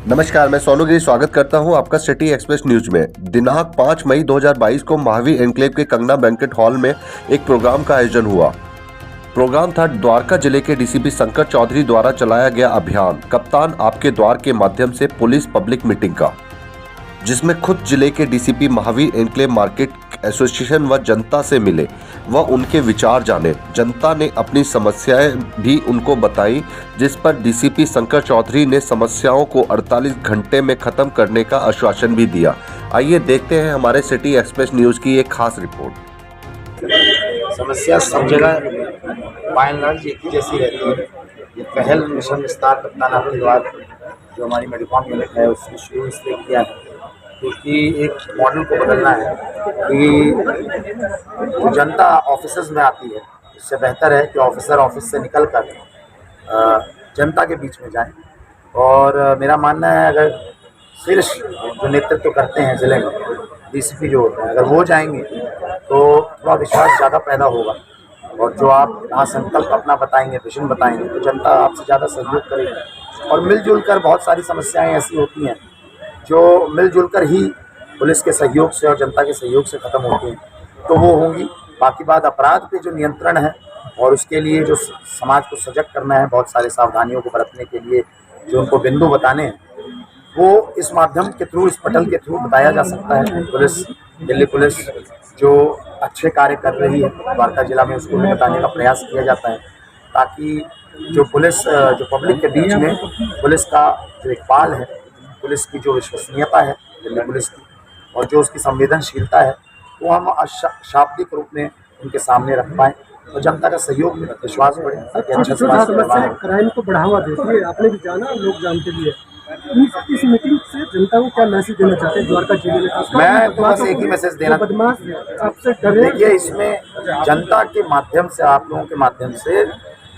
नमस्कार, मैं सोनू गिरी स्वागत करता हूं आपका सिटी एक्सप्रेस न्यूज में। दिनांक 5 मई 2022 को महावीर एन्क्लेव के कंगना बैंक्वेट हॉल में एक प्रोग्राम का आयोजन हुआ। प्रोग्राम था द्वारका जिले के डीसीपी शंकर चौधरी द्वारा चलाया गया अभियान कप्तान आपके द्वार के माध्यम से पुलिस पब्लिक मीटिंग का, जिसमें खुद जिले के DCP Mahavir enclave market association व जनता से मिले व उनके विचार जाने। जनता ने अपनी समस्याएं भी उनको बताई, जिस पर डीसीपी शंकर चौधरी ने समस्याओं को 48 घंटे में खत्म करने का आश्वासन भी दिया। आइए देखते हैं हमारे सिटी एक्सप्रेस न्यूज की एक खास रिपोर्ट। समस्या सब जगह बाय एंड लार्ज एक ही जैसी रहती है। ये पहल मिशन विस्तार कप्तान आपके द्वार जो हमारी मेडिकॉम यूनिट है उसने शुरू इसलिए किया है क्योंकि एक मॉडल को बदलना है कि जनता ऑफिसेज में आती है, इससे बेहतर है कि ऑफिसर ऑफिस से निकल कर जनता के बीच में जाए। और मेरा मानना है अगर शीर्ष जो नेतृत्व करते हैं जिले में डीसीपी जो होते हैं, अगर वो जाएंगे तो थोड़ा विश्वास ज़्यादा पैदा होगा। और जो आप वहाँ संकल्प अपना बताएंगे, विजन बताएंगे, तो जनता आपसे ज़्यादा सहयोग करेगी। और मिलजुल कर बहुत सारी समस्याएं ऐसी होती हैं जो मिलजुल कर ही पुलिस के सहयोग से और जनता के सहयोग से ख़त्म होती हैं, तो वो होंगी। बाकी बात अपराध पे जो नियंत्रण है और उसके लिए जो समाज को सजग करना है, बहुत सारे सावधानियों को बरतने के लिए जो उनको बिंदु बताने हैं, वो इस माध्यम के थ्रू, इस पटल के थ्रू बताया जा सकता है। पुलिस, दिल्ली पुलिस जो अच्छे कार्य कर रही है द्वारका जिला में, उसको भी बताने का प्रयास किया जाता है ताकि जो पुलिस जो पब्लिक के बीच में पुलिस का जो इकबाल है, पुलिस की जो विश्वसनीयता है दिल्ली पुलिस की और जो उसकी संवेदनशीलता है, वो हम शाब्दिक रूप में उनके सामने रख पाएँ और जनता का सहयोग में विश्वास बढ़े। क्राइम को बढ़ावा देती है, आपने भी जाना, लोग जानते भी है। इस मीटिंग से जनता को क्या मैसेज देना चाहते हैं द्वारका जिले में? मैं तो बस एक ही मैसेज देना, बदमाश आपसे डरे। देखिए, इसमें जनता के माध्यम से, आप लोगों के माध्यम से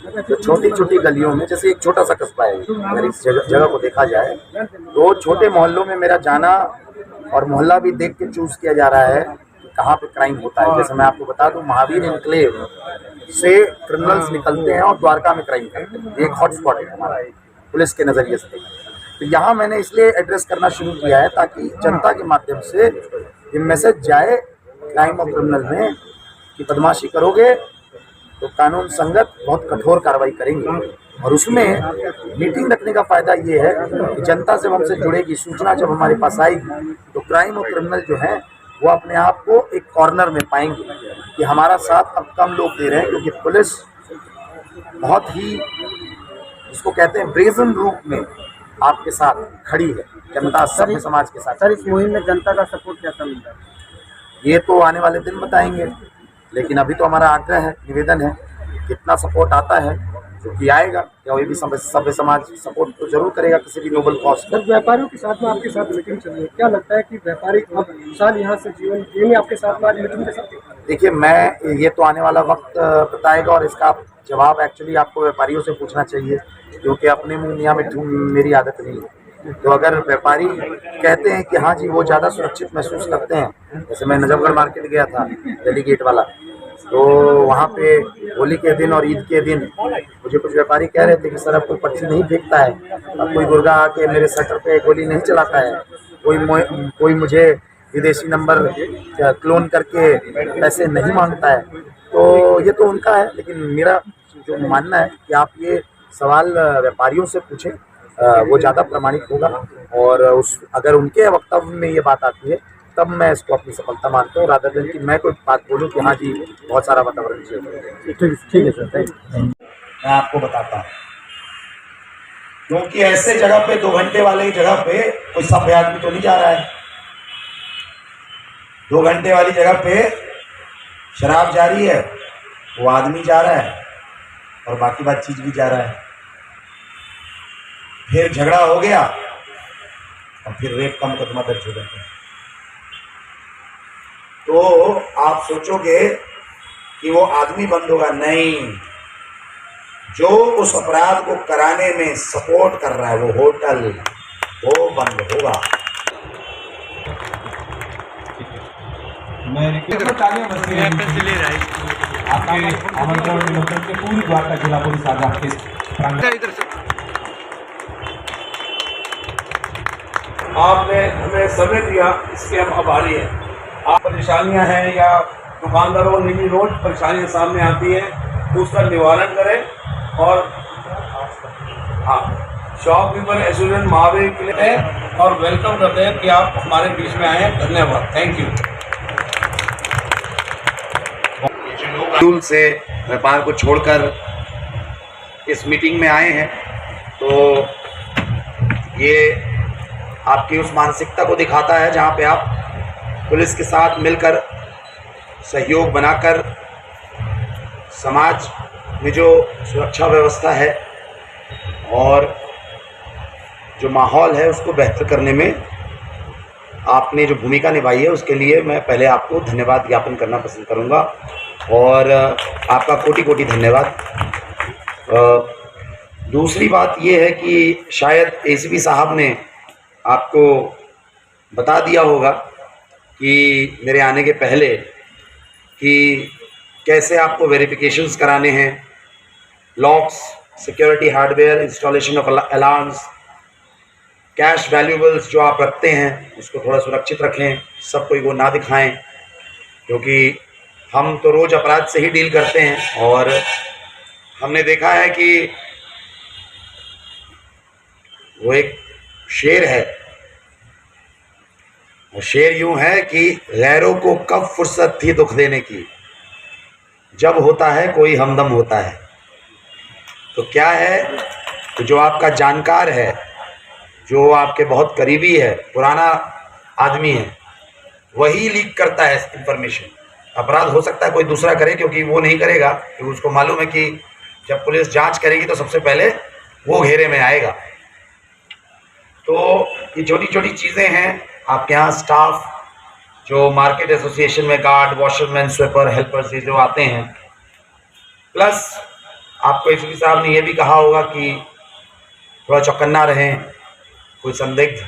जो छोटी छोटी गलियों में, जैसे एक छोटा सा कस्बा है, अगर इस जगह को देखा जाए तो छोटे मोहल्लों में मेरा जाना और मोहल्ला भी देख के चूज किया जा रहा है कि कहाँ पे क्राइम होता है। जैसे मैं आपको बता दूं, महावीर एन्क्लेव से क्रिमिनल्स निकलते हैं और द्वारका में क्राइम करते हैं। एक हॉटस्पॉट है हमारा पुलिस के नज़रिए से। तो यहाँ मैंने इसलिए एड्रेस करना शुरू किया है ताकि जनता के माध्यम से ये मैसेज जाए क्राइम और क्रिमिनल में कि बदमाशी करोगे तो कानून संगत बहुत कठोर कार्रवाई करेंगे। और उसमें मीटिंग रखने का फ़ायदा ये है कि जनता जब हमसे जुड़ेगी, सूचना जब हमारे पास आएगी, तो क्राइम और क्रिमिनल जो हैं वो अपने आप को एक कॉर्नर में पाएंगे कि हमारा साथ अब कम लोग दे रहे हैं, क्योंकि पुलिस बहुत ही, इसको कहते हैं ब्रेजन रूप में आपके साथ खड़ी है, जनता सभ्य समाज के साथ। सर, इस मुहिम में जनता का सपोर्ट कैसा मिल रहा है? ये तो आने वाले दिन बताएंगे, लेकिन अभी तो हमारा आग्रह है, निवेदन है, कितना सपोर्ट आता है जो कि आएगा, क्या वही भी सभ्य समाज सपोर्ट तो जरूर करेगा किसी भी नोबल कॉज पर। व्यापारियों के साथ में आपके साथ मीटिंग चल रही है, क्या लगता है कि व्यापारी अब साल यहाँ से जीवन जिएंगे आपके साथ में मीटिंग के साथ? देखिए, मैं ये तो आने वाला वक्त बताएगा और इसका जवाब एक्चुअली आपको व्यापारियों से पूछना चाहिए, क्योंकि अपने मुँह मियाँ में मेरी आदत नहीं है। तो अगर व्यापारी कहते हैं कि हाँ जी वो ज़्यादा सुरक्षित महसूस करते हैं, जैसे मैं नजफगढ़ मार्केट गया था, दिल्ली गेट वाला, तो वहाँ पे होली के दिन और ईद के दिन मुझे कुछ व्यापारी कह रहे थे कि सर अब कोई पर्ची नहीं फेंकता है, अब कोई गुर्गा आके मेरे शटर पे गोली नहीं चलाता है, कोई मुझे विदेशी नंबर क्लोन करके पैसे नहीं मांगता है। तो ये तो उनका है, लेकिन मेरा जो मानना है कि आप ये सवाल व्यापारियों से पूछें, वो ज़्यादा प्रामाणिक होगा। और अगर उनके वक्तव्य में ये बात आती है तब मैं इसको अपनी सफलता मानता हूँ, रादर देन कि मैं कोई बात बोलूँ कि हाँ जी बहुत सारा वातावरण चाहिए। ठीक है सर, थैंक यू। मैं आपको बताता हूँ, क्योंकि ऐसे जगह पे 2 घंटे वाले जगह पे कोई सभ्य आदमी तो नहीं जा रहा है। 2 घंटे वाली जगह पे शराब जारी है, वो आदमी जा रहा है और बाकी बात चीज भी जा रहा है। फिर झगड़ा हो गया और फिर रेप का मुकदमा दर्ज हो जाता है। तो आप सोचोगे कि वो आदमी बंद होगा, नहीं, जो उस अपराध को कराने में सपोर्ट कर रहा है वो होटल, वो बंद होगा। आपके आमंत्रण के पूरी द्वारका जिला पुलिस आज आपके आपने हमें समय दिया, इसके हम आभारी हैं। आप परेशानियां हैं या दुकानदारों की रोज परेशानियां सामने आती हैं, उसका निवारण करें। और हाँ, शॉपकीपर एसोसिएशन महावीर के लिए है और वेलकम करते हैं कि आप हमारे बीच में आए हैं। धन्यवाद, थैंक यू। शेड्यूल से व्यापार को छोड़कर इस मीटिंग में आए हैं, तो ये आपकी उस मानसिकता को दिखाता है जहाँ पे आप पुलिस के साथ मिलकर सहयोग बनाकर समाज में जो सुरक्षा व्यवस्था है और जो माहौल है उसको बेहतर करने में आपने जो भूमिका निभाई है, उसके लिए मैं पहले आपको धन्यवाद ज्ञापन करना पसंद करूंगा और आपका कोटि कोटि धन्यवाद। दूसरी बात ये है कि शायद एसीपी साहब ने आपको बता दिया होगा कि मेरे आने के पहले कि कैसे आपको वेरिफिकेशंस कराने हैं, locks, security hardware, installation of alarms, cash valuables जो आप रखते हैं उसको थोड़ा सुरक्षित रखें, सब कोई वो ना दिखाएं, क्योंकि हम तो रोज़ अपराध से ही डील करते हैं और हमने देखा है कि वो एक शेर है और शेर यूं है कि गैरों को कब फुर्सत थी दुख देने की, जब होता है कोई हमदम होता है। तो क्या है कि जो आपका जानकार है, जो आपके बहुत करीबी है, पुराना आदमी है, वही लीक करता है इंफॉर्मेशन। अपराध हो सकता है कोई दूसरा करे, क्योंकि वो नहीं करेगा, क्योंकि उसको मालूम है कि जब पुलिस जांच करेगी तो सबसे पहले वो घेरे में आएगा। तो ये छोटी छोटी चीज़ें हैं। आपके यहाँ स्टाफ जो मार्केट एसोसिएशन में गार्ड, वॉशरमैन, स्वीपर, हेल्पर्स ये जो आते हैं, प्लस आपको एसपी साहब ने ये भी कहा होगा कि थोड़ा चौकन्ना रहें, कोई संदिग्ध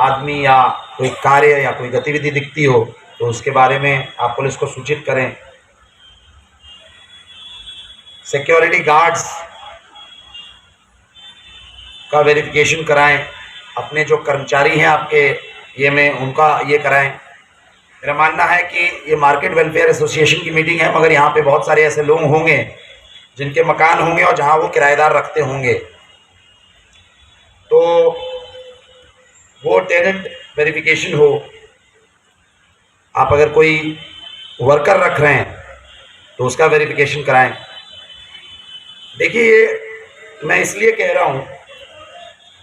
आदमी या कोई कार्य या कोई गतिविधि दिखती हो तो उसके बारे में आप पुलिस को सूचित करें। सिक्योरिटी गार्ड्स का वेरिफिकेशन कराएं, अपने जो कर्मचारी हैं आपके ये में उनका ये कराएं। मेरा मानना है कि ये मार्केट वेलफेयर एसोसिएशन की मीटिंग है, मगर यहाँ पे बहुत सारे ऐसे लोग होंगे जिनके मकान होंगे और जहाँ वो किराएदार रखते होंगे, तो वो टेनेंट वेरिफिकेशन हो। आप अगर कोई वर्कर रख रहे हैं तो उसका वेरिफिकेशन कराएं। देखिए, ये मैं इसलिए कह रहा हूँ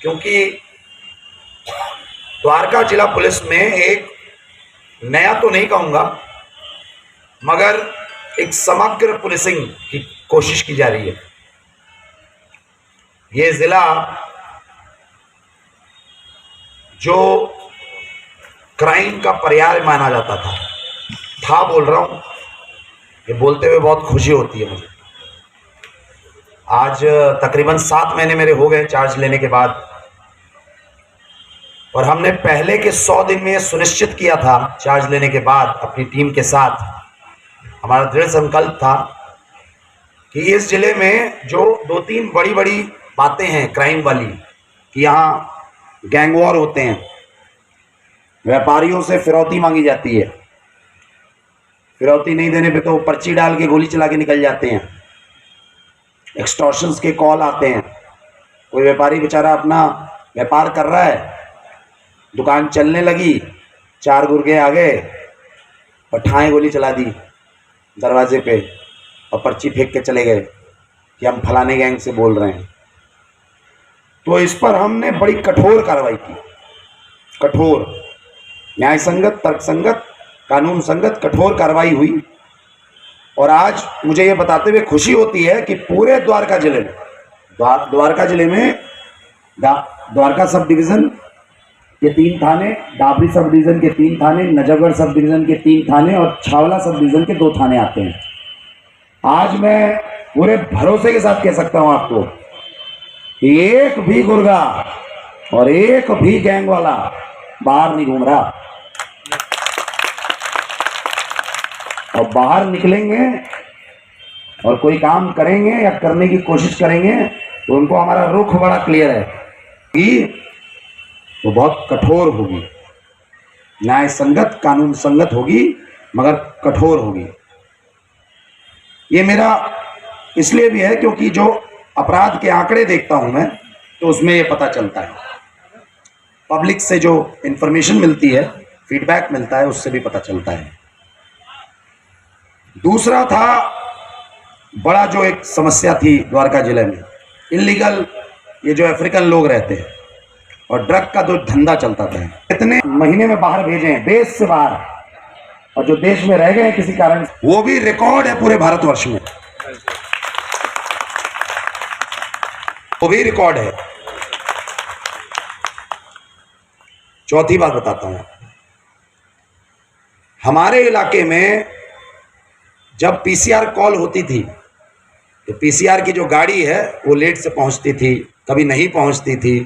क्योंकि द्वारका जिला पुलिस में एक नया तो नहीं कहूँगा, मगर एक समग्र पुलिसिंग की कोशिश की जा रही है। ये ज़िला जो क्राइम का पर्याय माना जाता था बोल रहा हूँ, ये बोलते हुए बहुत खुशी होती है मुझे। आज तकरीबन 7 महीने मेरे हो गए चार्ज लेने के बाद, और हमने पहले के 100 दिन में ये सुनिश्चित किया था चार्ज लेने के बाद अपनी टीम के साथ, हमारा दृढ़ संकल्प था कि इस ज़िले में जो 2-3 बड़ी बड़ी बातें हैं क्राइम वाली, कि यहाँ गैंग वॉर होते हैं, व्यापारियों से फिरौती मांगी जाती है, फिरौती नहीं देने पे तो पर्ची डाल के गोली चला के निकल जाते हैं, एक्सटॉर्शंस के कॉल आते हैं। कोई व्यापारी बेचारा अपना व्यापार कर रहा है, दुकान चलने लगी, 4 गुर्गे आ गए और ठाए गोली चला दी दरवाजे पे और पर्ची फेंक के चले गए कि हम फलाने गैंग से बोल रहे हैं। तो इस पर हमने बड़ी कठोर कार्रवाई की, कठोर, न्याय संगत, तर्क संगत, कानून संगत कठोर कार्रवाई हुई। और आज मुझे ये बताते हुए खुशी होती है कि पूरे द्वारका जिले में, द्वारका जिले में द्वारका सब डिवीज़न के 3 थाने, डाबरी सब डिवीज़न के 3 थाने, नजफगढ़ सब डिवीज़न के 3 थाने और छावला सब डिवीज़न के 2 थाने आते हैं। आज मैं पूरे भरोसे के साथ कह सकता हूं आपको कि एक भी गुर्गा और एक भी गैंग वाला बाहर नहीं घूम रहा। और बाहर निकलेंगे और कोई काम करेंगे या करने की कोशिश करेंगे तो उनको हमारा रुख बड़ा क्लियर है कि वो बहुत कठोर होगी, न्याय संगत, कानून संगत होगी, मगर कठोर होगी। ये मेरा इसलिए भी है क्योंकि जो अपराध के आंकड़े देखता हूं मैं, तो उसमें ये पता चलता है, पब्लिक से जो इंफॉर्मेशन मिलती है, फीडबैक मिलता है, उससे भी पता चलता है। दूसरा था बड़ा जो एक समस्या थी द्वारका जिले में, इलीगल ये जो अफ्रीकन लोग रहते हैं और ड्रग का जो धंधा चलता था, कितने महीने में बाहर भेजे हैं, देश से बाहर, और जो देश में रह गए हैं किसी कारण, वो भी रिकॉर्ड है पूरे भारतवर्ष में, वो भी रिकॉर्ड है। चौथी बात बताता हूं, हमारे इलाके में जब पीसीआर कॉल होती थी तो पीसीआर की जो गाड़ी है वो लेट से पहुंचती थी, कभी नहीं पहुंचती थी,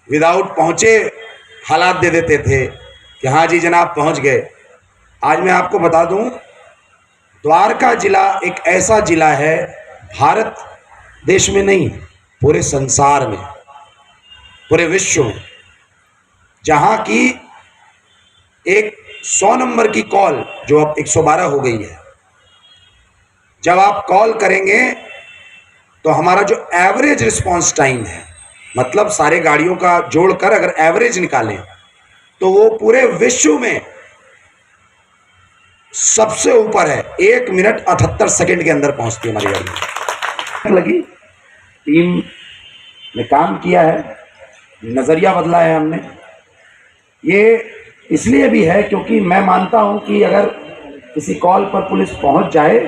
विदाउट पहुंचे हालात दे देते थे कि हाँ जी जनाब पहुंच गए। आज मैं आपको बता दूं, द्वारका जिला एक ऐसा जिला है, भारत देश में नहीं, पूरे संसार में, पूरे विश्व में, जहां की एक 100 नंबर की कॉल जो अब 112 हो गई है, जब आप कॉल करेंगे तो हमारा जो एवरेज रिस्पांस टाइम है, मतलब सारे गाड़ियों का जोड़कर अगर एवरेज निकालें तो वो पूरे विश्व में सबसे ऊपर है। 1 मिनट 78 सेकंड के अंदर पहुंचती है हमारी गाड़ी। लगी टीम ने काम किया है, नजरिया बदला है हमने। ये इसलिए भी है क्योंकि मैं मानता हूं कि अगर किसी कॉल पर पुलिस पहुंच जाए,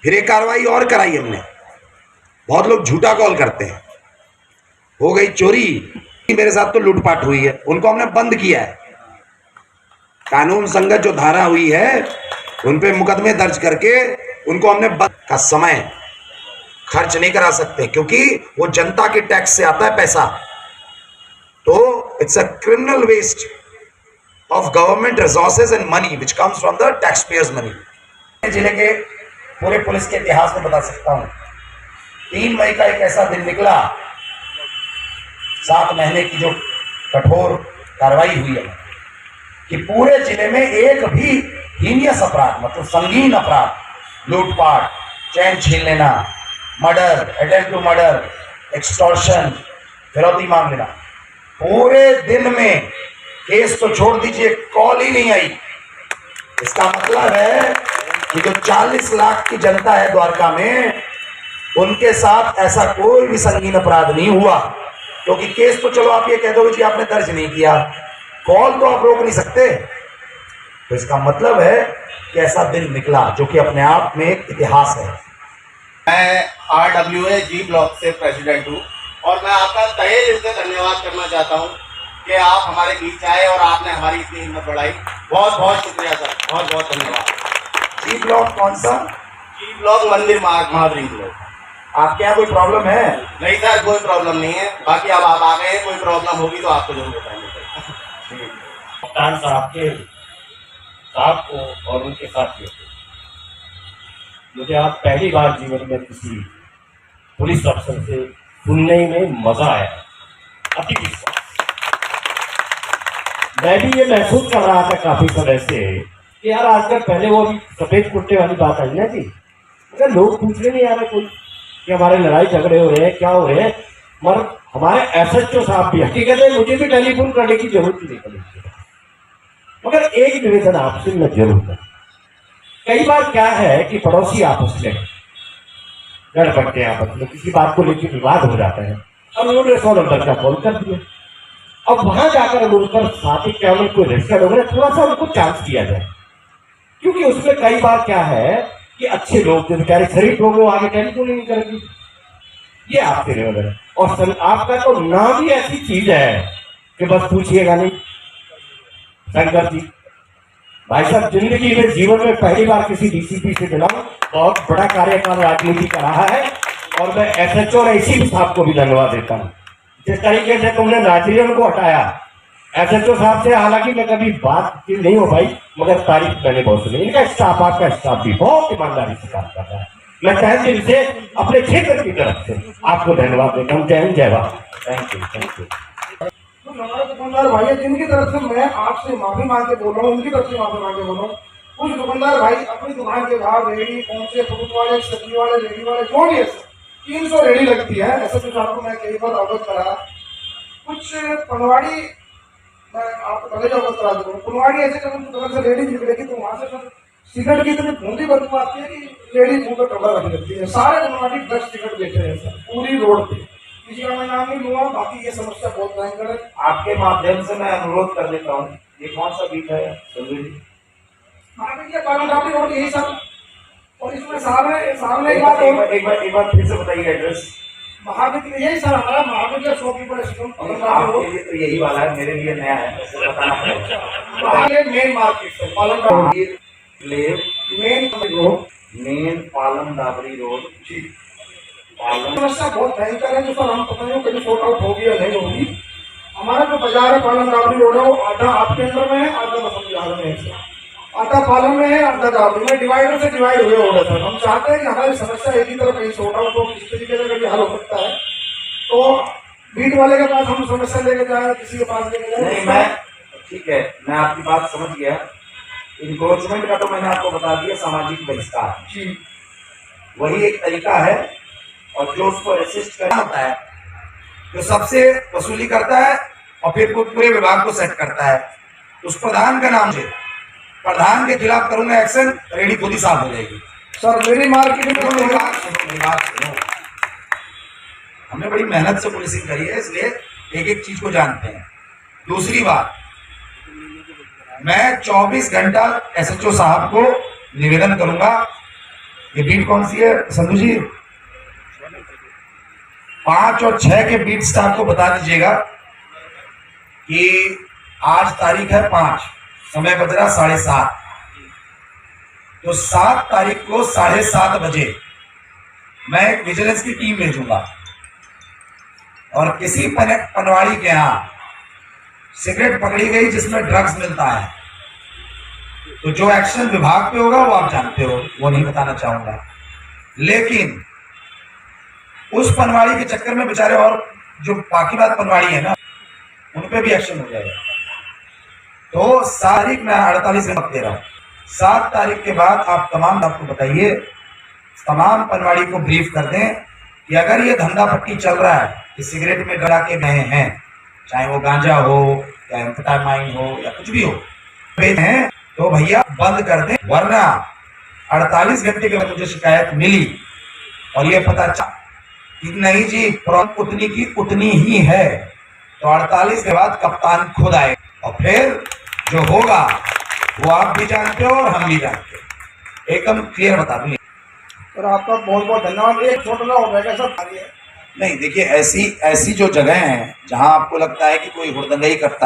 फिर एक कार्रवाई और कराई हमने। बहुत लोग झूठा कॉल करते हैं, हो गई चोरी, मेरे साथ तो लूटपाट हुई है, उनको हमने बंद किया है। कानून संगत जो धारा हुई है उन पे मुकदमे दर्ज करके उनको हमने बंद का समय खर्च नहीं करा सकते, क्योंकि वो जनता के टैक्स से आता है पैसा, तो it's a criminal waste of government resources and money which comes from the tax payers money. जिले के पूरे पुलिस के इतिहास में बता सकता हूं, 3 मई का एक ऐसा दिन निकला, 7 महीने की जो कठोर कार्रवाई हुई है, कि पूरे जिले में एक भी हीनियस अपराध, मतलब संगीन अपराध, लूटपाट, चैन छीन लेना, murder, attempt to murder, extortion, फिरौती मांग लेना, पूरे दिन में केस तो छोड़ दीजिए, कॉल ही नहीं आई। इसका मतलब है कि जो 40 लाख की जनता है द्वारका में, उनके साथ ऐसा कोई भी संगीन अपराध नहीं हुआ, क्योंकि केस तो चलो आप ये कह दोगे कि आपने दर्ज नहीं किया, कॉल तो आप रोक नहीं सकते। तो इसका मतलब है कि ऐसा दिन निकला जो कि अपने आप में एक इतिहास है। मैं RWA G ब्लॉक से प्रेसिडेंट हूँ और मैं आपका तहे दिल से धन्यवाद करना चाहता हूँ कि आप हमारे बीच आए और आपने हमारी इतनी हिम्मत बढ़ाई। बहुत बहुत शुक्रिया सर, बहुत बहुत धन्यवाद। जी ब्लॉक कौन सा? जी ब्लॉक मंदिर महावरी ब्लॉक। आपके यहाँ कोई प्रॉब्लम है? नहीं सर, कोई प्रॉब्लम नहीं है, बाकी अब आप आ गए, कोई प्रॉब्लम होगी तो आपको जरूर बताएंगे। कप्तान साहब के साथ को और उनके साथियों को, मुझे आज पहली बार जीवन में किसी पुलिस अफसर से सुनने में मजा आया, अति विश्वास। मैं भी ये महसूस कर रहा था काफी समय से कि यार आजकल, पहले वो सफेद कुर्ते वाली बात आई ना जी, अगर लोग पूछने नहीं आ रहे कोई कि हमारे लड़ाई झगड़े हो रहे हैं, क्या हो रहे हैं, मगर हमारे SHO साहब भी हकीकत है मुझे भी टेलीफोन करने की जरूरत नहीं पड़ी, मगर एक निवेदन आपसे मैं जरूर करूं। कई बार क्या है कि पड़ोसी आपस में लड़ पड़ते हैं, आपस में किसी बात को लेकर विवाद हो जाता है, और उन्होंने 100 नंबर का कॉल कर दिया। अब वहां जाकर उनकर साथी क्या कोई रजिस्टर्ड हो गया, थोड़ा सा उनको चांस दिया जाए, क्योंकि उसमें कई बार क्या है कि अच्छे लोग जो बेचारे शरीफ लोग वो आगे टेलीफोन नहीं करेंगे। ये आपसे निवेदन है। और आपका तो नाम ही ऐसी चीज है कि बस पूछिएगा नहीं। शंकर जी भाई साहब, जिंदगी में जीवन में पहली बार किसी DCP से मिला, बहुत बड़ा कार्यकाल राजनीति का रहा है, और मैं SHO और ACP साहब को भी धन्यवाद देता हूँ। जिस तरीके से तुमने नाजिरियन को हटाया, SHO साहब से हालांकि मैं कभी बात नहीं हो पाई, मगर तारीफ मैंने बहुत सुनी। इनका स्टाफ, आपका स्टाफ भी बहुत ईमानदारी से काम कर रहा है। मैं तहे दिल से अपने क्षेत्र की तरफ से आपको धन्यवाद देता हूँ। जय हिंद, जय Bharat. Thank you, thank you. हमारे दुकानदार भाई है जिनकी तरफ से मैं आपसे माफी मांग के बोल रहा हूँ, उनकी तरफ से माफी मांग के बोल रहा हूँ। कुछ दुकानदार भाई अपनी दुकान के बाहर रेडी, पहुंचे, फ्रूट वाले, सब्जी वाले, रेडी वाले, जो भी है 300 रेडी लगती है। ऐसा कुछ आपको मैं कई बार अवगत करा। कुछ पनवाड़ी मैं आपको पहले जो अवगत करा दूँ, पनवाड़ी ऐसे जब उनकी तरफ से रेडी निकलेगी तो वहाँ से फिर सिगरेट की इतनी बूंदी बदबू आती है कि रेडी मुंह पे कपड़ा रख देती है। सारे पनवाड़ी 10 सिगरेट बेच रहे हैं सर, पूरी रोड पे। किसी का मैं नाम नहीं लूंगा, बाकी ये समस्या बहुत भयंकर है। आपके माध्यम से मैं अनुरोध कर देता हूँ, ये कौन सा बीट है संजू जी? महावीर पालन काफी रोड यही सर। और इसमें सामने एक बात और, एक बार फिर से बताइए एड्रेस। महावीर यही सर हमारा महावीर शॉपकीपर आपके लिए तो यही वाला है, मेरे लिए नया है, ऐसे बताना पड़ेगा। महावीर मेन मार्केट से पालन मेन पालम दाबरी रोड समस्या बहुत भयंकर है। जो सर हम पता नहीं कभी शॉर्ट आउट होगी या नहीं होगी। हमारा जो बाजार है पालन दाबरी रोड है, वो आधा आपके अंदर में है, आधा बसंत बिहार में है। आधा पालन में है, आधा दाबरी में, डिवाइडर से डिवाइड हुए हो रहे सर। हम चाहते हैं कि हमारी समस्या एक ही तरफ कहीं शॉर्ट आउट हो, किसी तरीके से कभी हल हो सकता है। तो बीट वाले के पास हम समस्या लेके जाए, किसी के पास लेके नहीं, जाए। मैं ठीक है, मैं आपकी बात समझ गया। इंक्रोचमेंट का तो मैंने आपको बता दिया, सामाजिक बहिष्कार जी वही एक तरीका है। और जो उसको असिस्ट करना होता है, जो सबसे वसूली करता है और फिर पूरे विभाग को सेट करता है, उस प्रधान का नाम से प्रधान के खिलाफ करूंगा एक्शन, रेडी खुद ही साफ हो जाएगी। सर मेरी मार्केट में मेरी बात सुनो। हमने बड़ी मेहनत से पुलिसिंग करी है, इसलिए एक एक चीज को जानते हैं। दूसरी बात, मैं 24 घंटा SHO साहब को निवेदन करूंगा। ये बीट कौन सी है संधू जी? 5 और 6 के बीट स्टाफ को बता दीजिएगा कि आज तारीख है 5, समय बज रहा 7:30, तो 7 तारीख को 7:30 बजे मैं एक विजिलेंस की टीम भेजूंगा और किसी पनवाड़ी के यहाँ सिगरेट पकड़ी गई जिसमें ड्रग्स मिलता है, तो जो एक्शन विभाग पे होगा वो आप जानते हो, वो नहीं बताना चाहूंगा। लेकिन उस पनवाड़ी के चक्कर में बेचारे और जो बाकी बात पनवाड़ी है ना, उन पे भी एक्शन हो जाएगा। तो 7 तारीख मैं 48 घंटे दे रहा हूँ। 7 तारीख के बाद आप तमाम आपको बताइए, तमाम पनवाड़ी को ब्रीफ कर दें कि अगर ये धंधा पट्टी चल रहा है कि सिगरेट में डरा के गए हैं, चाहे वो गांजा हो या एम्फेटामाइन हो या कुछ भी हो, हैं तो भैया बंद कर दें। वरना 48 घंटे के बाद मुझे शिकायत मिली और ये पता चला कि नहीं जी प्रॉब्लम उतनी की उतनी ही है, तो 48 के बाद कप्तान खुद आए और फिर जो होगा वो आप भी जानते हो और हम भी जानते हो। एकदम क्लियर बता दूं। सर आपका बहुत बहुत धन्यवाद। एक छोटा सा हो जाएगा सर। नहीं देखिए, ऐसी जो जगह हैं जहां आपको लगता है कि कोई हुड़दंगई करता है,